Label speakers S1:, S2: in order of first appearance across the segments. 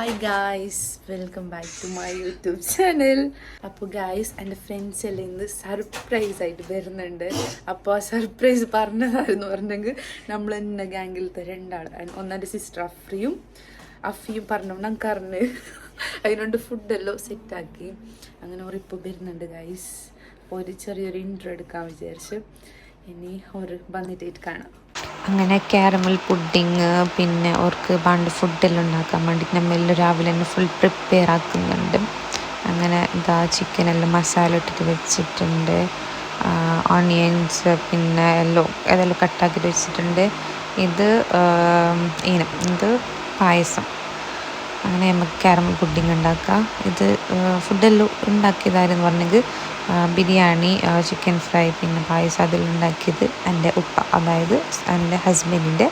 S1: Hi guys, welcome back to my YouTube channel. അപ്പോൾ guys, എൻ്റെ friends എല്ലാം ഇന്ന് സർപ്രൈസ് ആയിട്ട് വരുന്നുണ്ട്. അപ്പോൾ ആ സർപ്രൈസ് പറഞ്ഞതായിരുന്നു പറഞ്ഞെങ്കിൽ നമ്മൾ എന്നെ ഗാംഗിലത്തെ രണ്ടാൾ, ഒന്നെൻ്റെ സിസ്റ്റർ അഫിയും പറഞ്ഞു ഞങ്ങൾക്കറിഞ്ഞ് അതിനോണ്ട് ഫുഡെല്ലാം സെറ്റാക്കി. അങ്ങനെ ഇപ്പോൾ വരുന്നുണ്ട് ഗായ്സ്. അപ്പോൾ ഒരു ചെറിയൊരു ഇൻട്രോ എടുക്കാൻ വിചാരിച്ചു. ഇനി ഒരു വന്നിട്ടായിട്ട് കാണാം.
S2: അങ്ങനെ കാരമൽ പുഡിങ്, പിന്നെ അവർക്ക് പണ്ട് ഫുഡെല്ലാം ഉണ്ടാക്കാൻ വേണ്ടിയിട്ട് നമ്മളെല്ലാം രാവിലെ തന്നെ ഫുൾ പ്രിപ്പയർ ആക്കുന്നുണ്ട്. അങ്ങനെ ഇതാ ചിക്കനെല്ലാം മസാല ഇട്ടിട്ട് വെച്ചിട്ടുണ്ട്, ഓണിയൻസ് പിന്നെ അതെല്ലാം കട്ടാക്കിയിട്ട് വെച്ചിട്ടുണ്ട്. ഇത് പായസം. അങ്ങനെ നമുക്ക് കാരമൽ പുഡിങ് ഉണ്ടാക്കാം. ഇത് ഫുഡെല്ലാം ഉണ്ടാക്കിയതായിരുന്നു പറഞ്ഞെങ്കിൽ ബിരിയാണി, ചിക്കൻ ഫ്രൈ, പിന്നെ പായസം അതെല്ലാം ഉണ്ടാക്കിയത് എൻ്റെ ഉപ്പ, അതായത് എൻ്റെ ഹസ്ബൻഡിൻ്റെ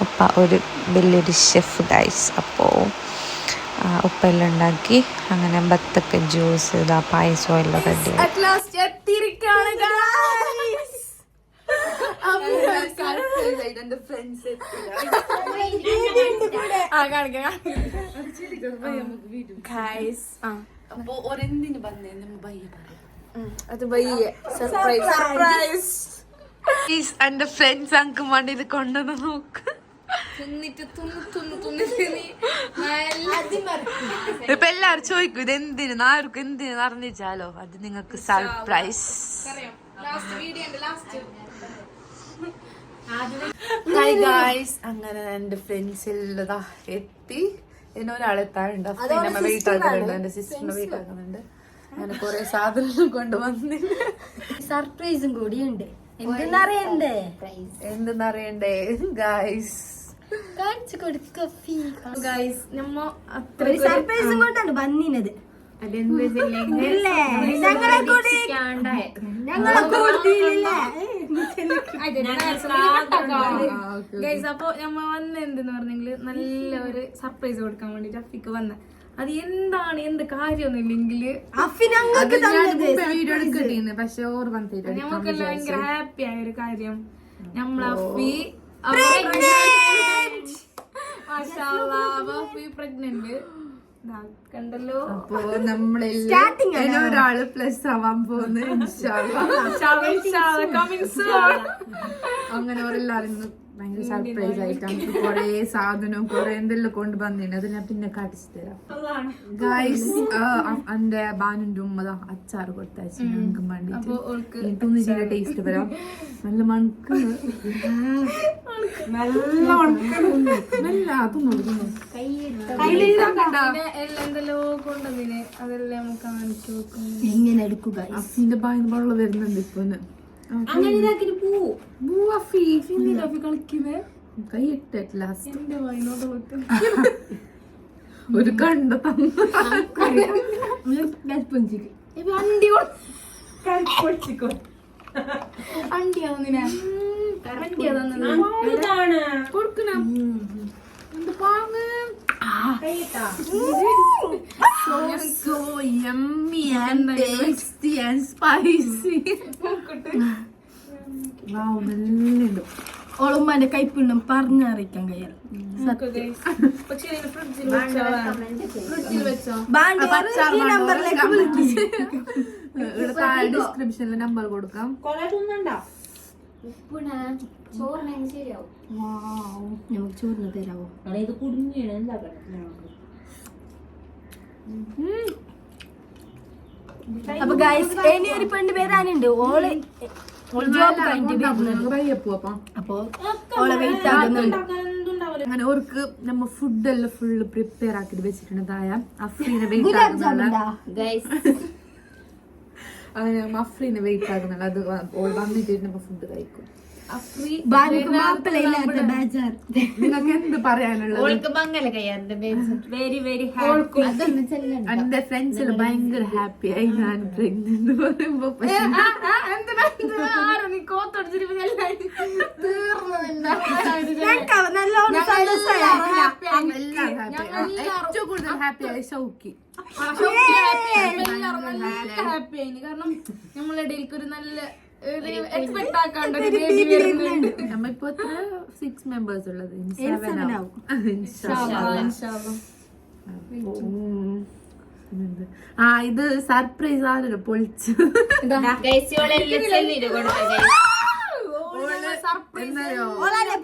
S2: ഉപ്പ ഒരു വലിയൊരു ഷെഫ് ഗൈസ്. അപ്പോൾ ഉപ്പ എല്ലാം ഉണ്ടാക്കി. അങ്ങനെ ബത്തക്ക ജ്യൂസ്, ഇതാ പായസം എല്ലാം റെഡി.
S1: അപ്പൊ ഒരെന്തിന് വന്നേ ബയ്യ പറയാം.
S3: അത് ബയ്യ സർപ്രൈസ്.
S1: എന്റെ ഫ്രണ്ട്സ് അങ്ക് വേണ്ടി ഇത് കൊണ്ടുവന്ന് നോക്ക്. ഇപ്പൊ എല്ലാരും ചോദിക്കും ഇത് എന്തിന്, ആർക്കും എന്തിന് അറിഞ്ഞാലോ. അത് നിങ്ങൾക്ക് സർപ്രൈസ്. ഹായ് ഗായ്സ്, അങ്ങനെ എന്റെ ഫ്രണ്ട്സ് എല്ലാം എത്തി. പിന്നെ ഒരാളെത്താറുണ്ട്, വെയിറ്റ് ആക്കുന്നുണ്ട്, എന്റെ സിസ്റ്ററിനെ വെയിറ്റ് ആക്കുന്നുണ്ട്. അങ്ങനെ കൊറേ സാധനങ്ങൾ കൊണ്ടുവന്നില്ല.
S3: സർപ്രൈസും കൂടിയുണ്ട്.
S1: എന്തെന്നറിയണ്ടേ ഗായ്സ്?
S3: കാണിച്ചു കൊടുക്കും ഗായ്സ്. നമ്മ അത്ര സർപ്രൈസും കൊണ്ടാണ് വന്നിനത്.
S4: അപ്പൊ നമ്മ വന്ന എന്തെന്ന് പറഞ്ഞെങ്കില് നല്ല ഒരു സർപ്രൈസ് കൊടുക്കാൻ വേണ്ടിട്ട് അഫിക്ക് വന്ന. അത് എന്താണ് എന്ത് കാര്യമൊന്നുമില്ലെങ്കില്
S1: പക്ഷെ
S4: നമുക്കെല്ലാം ഭയങ്കര ഹാപ്പി ആയ ഒരു കാര്യം. നമ്മളെ അഫി പ്രഗ്നന്റ് കണ്ടല്ലോ.
S1: അപ്പൊ നമ്മളെല്ലാം ഒരാള് പ്ലസ് ആവാൻ പോകുന്നു. അങ്ങനെ എല്ലാരും ഭയങ്കര സർപ്രൈസ് ആയിട്ടാണ് കൊറേ സാധനവും കൊറേ എന്തെല്ലാം കൊണ്ടുവന്നിട്ടുണ്ട്. അത് ഞാൻ പിന്നെ കാണിച്ചു തരാം ഗായ്സ്. എന്റെ ബാനുന്റെ ഉമ്മ അച്ചാറ് കൊടുത്തയച്ചു ഞങ്ങൾക്ക് വേണ്ടിട്ട്. തുന്നിച്ചിന്റെ ടേസ്റ്റ് വരാം. നല്ല മണക്കുന്നു, നല്ല
S4: എന്തെല്ലോ കൊണ്ടുവന്നിന്. അതെല്ലാം നമുക്ക് കാണിച്ചു നോക്കും.
S3: എങ്ങനെ എടുക്കുക?
S1: അഫിന്റെ ബായിന്ന് വെള്ളം വരുന്നുണ്ട് ഇപ്പൊ. കൈയിട്ട് ലാസ്റ്റ് ഒരു കണ്ട so yummy and tasty and spicy. Wow, നല്ലുണ്ട്.
S3: ഓളുമ്മാന്റെ കൈപ്പിണ്ണം പറഞ്ഞറിയിക്കാൻ കഴിയാം.
S1: ഡിസ്ക്രിപ്ഷനിൽ നമ്പർ കൊടുക്കാം.
S3: നമുക്ക് ചോറിന് തരാവോ? അപ്പൊ ഗൈസ്, ഇനി ഒരു പെണ്ണ് പേരാനുണ്ട്. ഓള് ജോബ് കഴിഞ്ഞിട്ട് അപ്പൊ ഓളെ വെയിറ്റ് ആകുന്നുണ്ട്.
S1: അങ്ങനെ ഓർക്ക് നമ്മ ഫുഡെല്ലാം ഫുള്ള് പ്രിപ്പയർ ആക്കിട്ട് വെച്ചിട്ടുണ്ട്. അഫ്രീനെ വെയിറ്റ് ആകുന്നുണ്ട്. അങ്ങനെ അഫ്രീനെ വെയിറ്റ് ആകുന്നുണ്ട്. അത് ഓൾ വന്നിട്ട് നമ്മ ഫുഡ് കഴിക്കും. നിങ്ങൾക്ക് എന്ത് പറയാനുള്ളത്? എന്റെ ഫ്രണ്ട്സിൽ ഭയങ്കര ഹാപ്പി ആയി ഞാൻ പ്രഗ്നന്റ് പറയുമ്പോ. ഏറ്റവും കൂടുതൽ ഹാപ്പി ആയി ഷൗക്കി.
S4: കാരണം നമ്മളെ ഇടയിലേക്ക് ഒരു നല്ല
S1: നമ്മളിപ്പോ 6 members ഉള്ളത്. ഇത് സർപ്രൈസ് ആണല്ലോ പൊളിച്ച്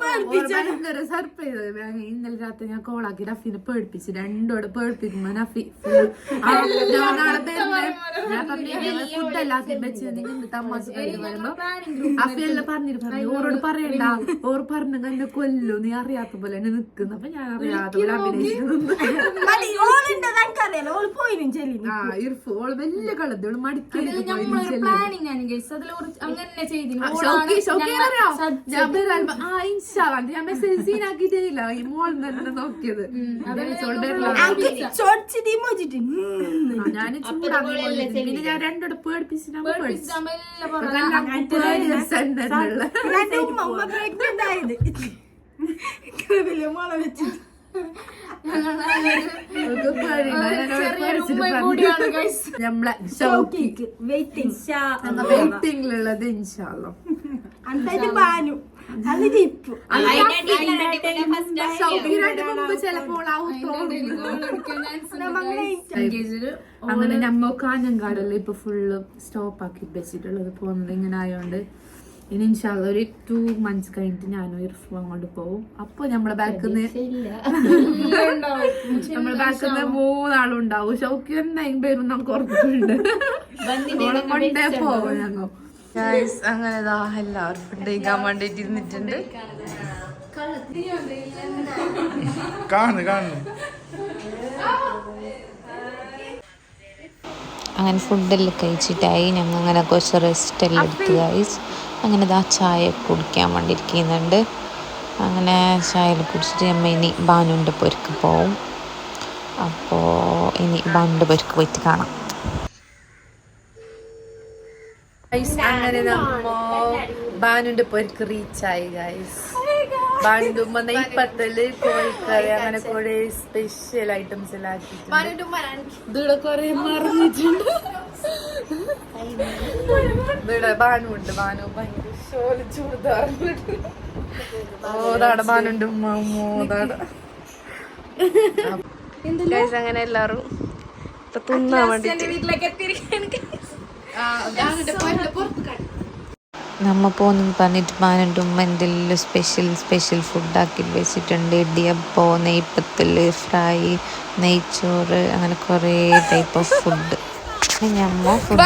S1: ഭയങ്കര സർപ്രൈസ്. ഇന്നലെ രാത്രി ഞാൻ കോളാക്കി റഫീനെ പേടിപ്പിച്ച്, രണ്ടോടെ പേടിപ്പിക്കുമ്പോ നഫി ഫുഡെല്ലാം വെച്ച് നിങ്ങൾ തമാശ വരുമ്പോ അഫിയെല്ലാം പറഞ്ഞു ഓരോട് പറയണ്ട, ഓർ പറഞ്ഞു എന്നെ കൊല്ലു, നീ അറിയാത്ത പോലെ എന്നെ നിക്കുന്നു. അപ്പൊ ഞാൻ അറിയാത്ത പോലെ അഭിനയിക്കുന്നു. ഓള് വലിയ കളത് ഓള് മടിക്കാൻ ഞാൻ മെസ്സേജ് സീനാക്കിയിട്ടില്ല, ഈ മോൾ തന്നെ നോക്കിയത്. ഞാൻ ചൂടാക്കി പിന്നെ ഞാൻ രണ്ടോടെ പേടിപ്പിച്ചിട്ട് നമ്മളെ വെയിറ്റിംഗിലുള്ളത് ഇൻഷാല്ലോ. അങ്ങനെ നമ്മ കാഞ്ഞങ്കാടല്ലേ ഇപ്പൊ ഫുള്ള് സ്റ്റോപ്പ് ആക്കി വെച്ചിട്ടുള്ളത് പോകുന്നത് ഇങ്ങനെ ആയോണ്ട്. ഇനി ഇൻഷാല്ല ഒരു 2 months കഴിഞ്ഞിട്ട് ഞാനും ഇർഫും അങ്ങോട്ട് പോകും. അപ്പൊ നമ്മളെ ബാക്കിന്ന് 3 ആളുണ്ടാവും. ഷൗക്കി എന്തായാലും പേരും നമുക്ക് ഉറപ്പുണ്ട്. കൊണ്ടേ പോവും ഞങ്ങൾ. അങ്ങനെ എല്ലാവരും ഫുഡ് കഴിക്കാൻ വേണ്ടിട്ട് ഇരുന്നിട്ടുണ്ട്.
S2: അങ്ങനെ ഫുഡെല്ലാം കഴിച്ചിട്ടായി. ഞങ്ങൾ അങ്ങനെ കുറച്ച് റെസ്റ്റ് എല്ലാം എടുത്ത് ഗൈസ്. അങ്ങനെ ചായ കുടിക്കാൻ വേണ്ടി ഇരിക്കുന്നുണ്ട്. അങ്ങനെ ചായ കുടിച്ചിട്ട് നമ്മൾ ഇനി ബാനുവിൻ്റെ പൊരക്ക് പോവും. അപ്പോൾ ഇനി ബാനുവിൻ്റെ പൊരക്ക് പോയിട്ട് കാണാം.
S1: അങ്ങനെ നമ്മ ബാനുവിന്റെ പൊരക്ക് റീച്ചായി ഗൈസ്. ബാനുന്റെ ഉമ്മ നെയ്പ്പത്തല്, കോഴിക്കറി, അങ്ങനെ കുറെ സ്പെഷ്യൽ ഐറ്റംസ് എല്ലാം ആക്കിയിട്ടുണ്ട്. ഇവിടെ കൊറേ മറിഞ്ഞിട്ടുണ്ട്. ഇവിടെ ബാനുണ്ട്. ബാനു ഭയങ്കര ഷോല് ചൂടാറുണ്ട്. ഓതാണ് ബാനുന്റെ ഉമ്മ. മോതാണ് ഗൈസ്. അങ്ങനെ എല്ലാരും ഇപ്പൊ തിന്നാൻ വേണ്ടിട്ട്
S4: വീട്ടിലേക്ക് എത്തിയിരിക്കാൻ
S2: നമ്മ പോകുന്നെന്ന് പറഞ്ഞിട്ട് ബാനുൻ്റെ ഉമ്മ എന്തെല്ലാം സ്പെഷ്യൽ ഫുഡാക്കി വെച്ചിട്ടുണ്ട്. ഇടിയപ്പോ, നെയ്പ്പത്തിൽ, ഫ്രൈ, നെയ്ച്ചോറ്, അങ്ങനെ കുറേ ടൈപ്പ് ഓഫ് ഫുഡ്. ഞമ്മ ഫുഡ്